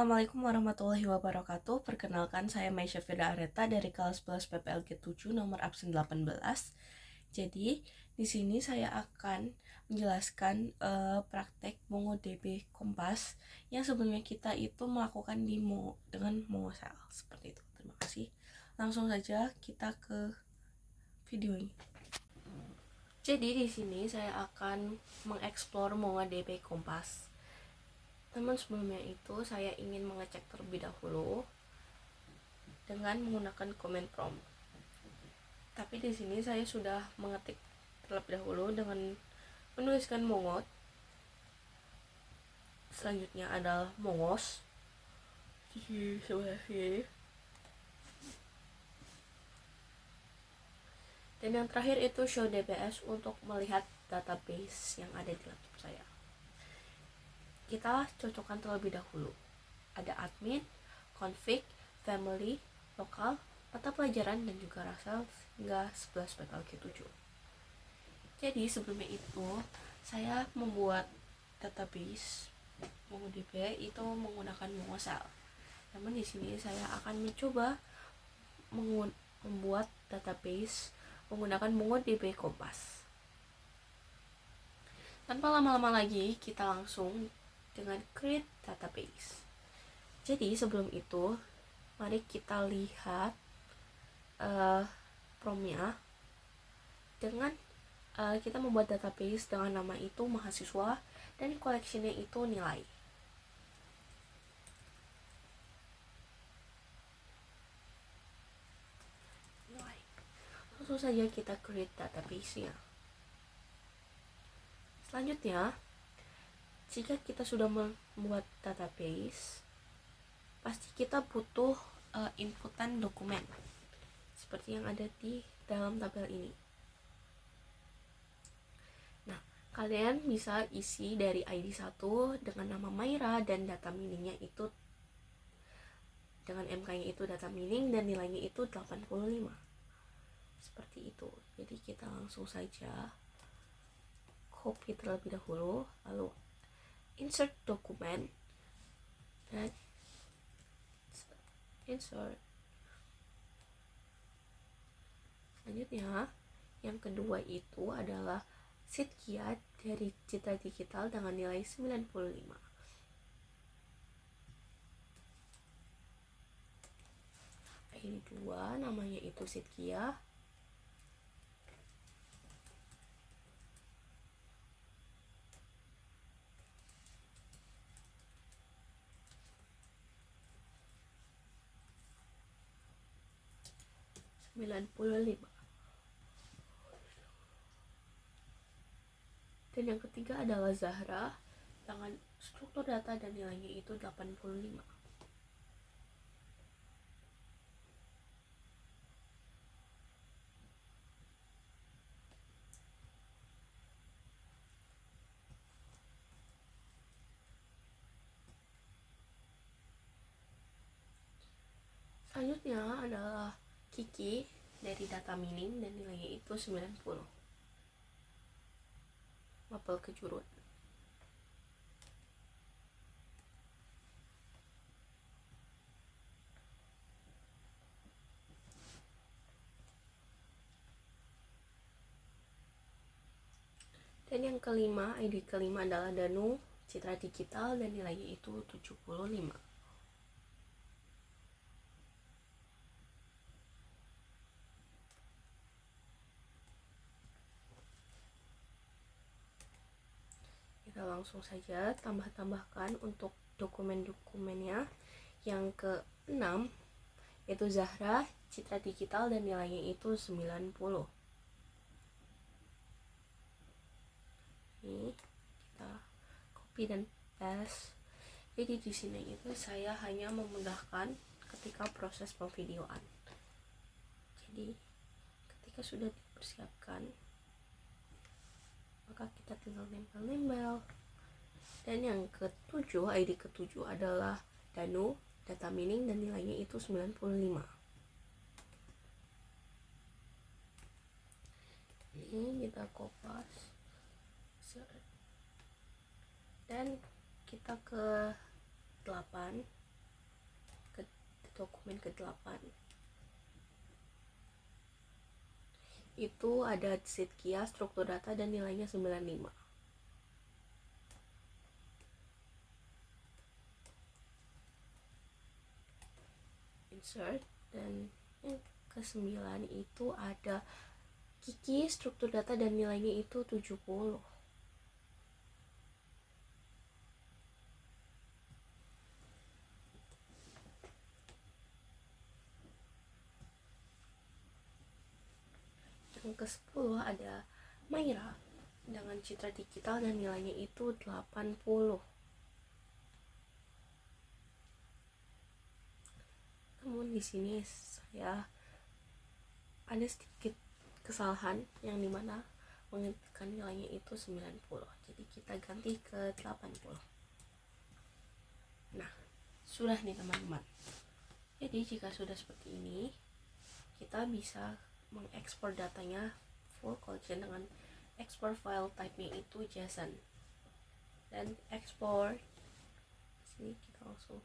Assalamualaikum warahmatullahi wabarakatuh. Perkenalkan, saya Maisha Firda Areta dari kelas 11 PPLG 7 nomor absen 18. Jadi, di sini saya akan menjelaskan praktek MongoDB Kompas yang sebelumnya kita itu melakukan dengan MongoSal. Seperti itu. Terima kasih. Langsung saja kita ke video ini. Jadi di sini saya akan mengeksplor MongoDB Kompas. Namun sebelumnya itu saya ingin mengecek terlebih dahulu dengan menggunakan command prompt. Tapi di sini saya sudah mengetik terlebih dahulu dengan menuliskan mongot. Selanjutnya adalah mongos di sebelah sini. Dan yang terakhir itu show DBS untuk melihat database yang ada di laptop saya. Kita cocokkan terlebih dahulu. Ada admin, config, family, lokal, mata pelajaran, dan juga rasal hingga 11 PKLG 7. Jadi sebelumnya itu saya membuat database MongoDB itu menggunakan MongoSal. Namun di sini saya akan mencoba membuat database menggunakan MongoDB Kompas. Tanpa lama-lama lagi, kita langsung dengan create database. Jadi sebelum itu, mari kita lihat promnya dengan kita membuat database dengan nama itu mahasiswa dan koleksinya itu nilai. Langsung saja kita create database-nya. Selanjutnya, jika kita sudah membuat database, pasti kita butuh inputan dokumen seperti yang ada di dalam tabel ini. Nah, kalian bisa isi dari ID 1 dengan nama Maira dan data meaningnya itu dengan MK-nya itu data meaning dan nilainya itu 85. Seperti itu. Jadi kita langsung saja copy terlebih dahulu, lalu insert dokumen dan insert. Selanjutnya, yang kedua itu adalah sheet kiat dari Citra Digital dengan nilai 95. Ini dua, namanya itu sheet kiat. Dan yang ketiga adalah Zahra dengan struktur data dan nilainya itu 85. Selanjutnya adalah Kiki dari data meaning dan nilainya itu 90. Mapel kejuruan. Dan yang kelima, ID kelima adalah Danu Citra Digital dan nilainya itu 75. Kita langsung saja tambahkan untuk dokumen-dokumennya. Yang ke-6 yaitu Zahra Citra Digital dan nilainya itu 90. Ini kita copy dan paste. Jadi di sini itu saya hanya memudahkan ketika proses pemvideoan. Jadi ketika sudah dipersiapkan, maka kita tinggal nempel-nempel. Dan yang ke-7, ID ke-7 adalah Danu, data meaning dan nilainya itu 95. Ini kita kopas dan kita ke 8 poin ke-8. Itu ada sheet KIA, struktur data, dan nilainya 95. Insert. Dan yang ke-9 itu ada Kiki, struktur data, dan nilainya itu 70. Yang ke-10 ada Maira dengan Citra Digital dan nilainya itu 80. Namun di sini saya ada sedikit kesalahan yang dimana mengetikkan nilainya itu 90. Jadi kita ganti ke 80. Nah, sudah nih teman-teman. Jadi jika sudah seperti ini, kita bisa mengekspor datanya full collection dengan export file type-nya itu JSON. Dan ekspor sini kita langsung.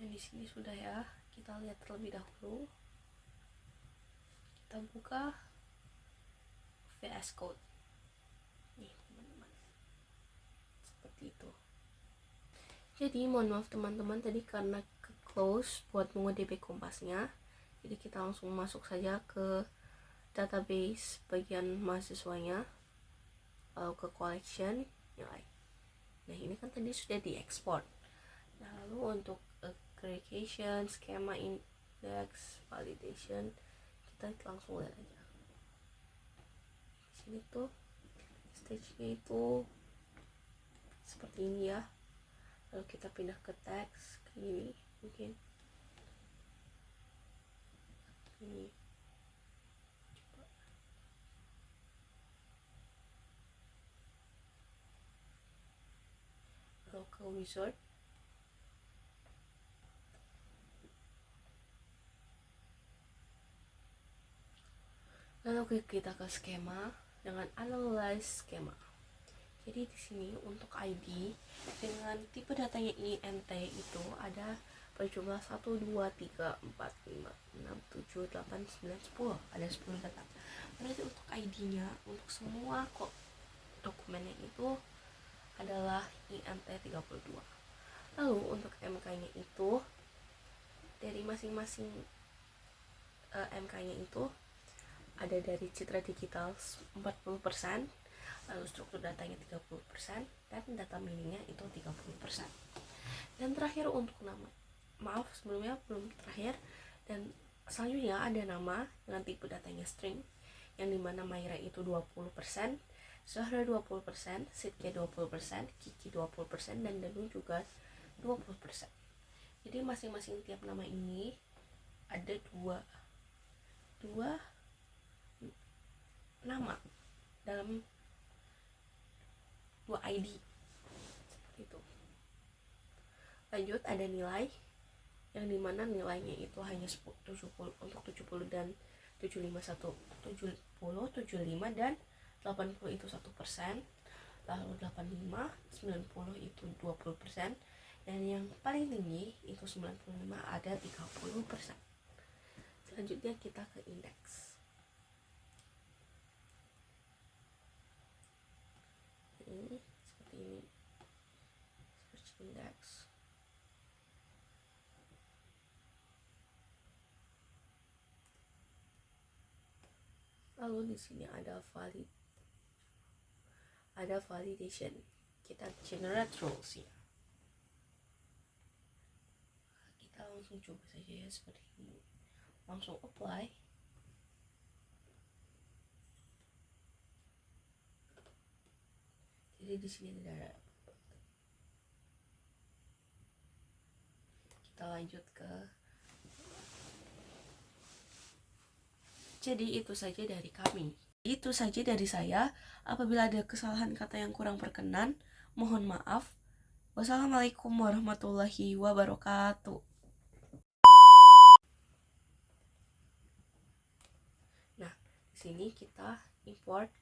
Dan di sini sudah ya, kita lihat terlebih dahulu. Kita buka VS Code. Nih teman-teman, seperti itu. Jadi mohon maaf teman-teman, tadi karena ke close buat MongoDB Kompasnya, jadi kita langsung masuk saja ke database bagian mahasiswanya, lalu ke collection, nilai. Nah ini kan tadi sudah diekspor. Nah lalu untuk aggregation, schema index, validation, kita langsung lihat aja. Di sini tuh stage-nya itu seperti ini ya. Lalu kita pindah ke teks kayak gini, mungkin ini. Coba. Lalu ke wizard. Lalu kita ke skema dengan analyze skema. Jadi di sini untuk ID dengan tipe datanya INT itu ada berjumlah 1, 2, 3, 4, 5, 6, 7, 8, 9, 10. Ada 10 data. Berarti untuk ID-nya untuk semua kok dokumennya itu adalah INT 32. Lalu untuk MK-nya itu dari masing-masing MK-nya itu ada dari Citra Digital 40%, lalu struktur datanya 30%, dan data miningnya itu 30%. Dan terakhir untuk nama, maaf sebelumnya belum terakhir, dan selanjutnya ada nama dengan tipe datanya string, yang dimana Maira itu 20%, Zahra 20%, Sidke 20%, Kiki 20%, dan Danu juga 20%. Jadi masing-masing tiap nama ini ada dua nama dalam 2 ID seperti itu. Lanjut ada nilai yang dimana nilainya itu hanya 70 untuk 70 dan 75 70, 75 dan 80 itu 1%, lalu 85, 90 itu 20%, dan yang paling tinggi itu 95 ada 30%. Selanjutnya kita ke indeks. Ini seperti ini, search index. Lalu di sini ada validation. Kita generate rules ya. Kita langsung coba saja ya seperti ini. Langsung apply. Jadi di sini ada. Kita lanjut ke. Jadi itu saja dari kami. Itu saja dari saya. Apabila ada kesalahan kata yang kurang berkenan, mohon maaf. Wassalamualaikum warahmatullahi wabarakatuh. Nah, di sini kita import.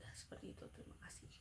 Nah, seperti itu. Terima kasih.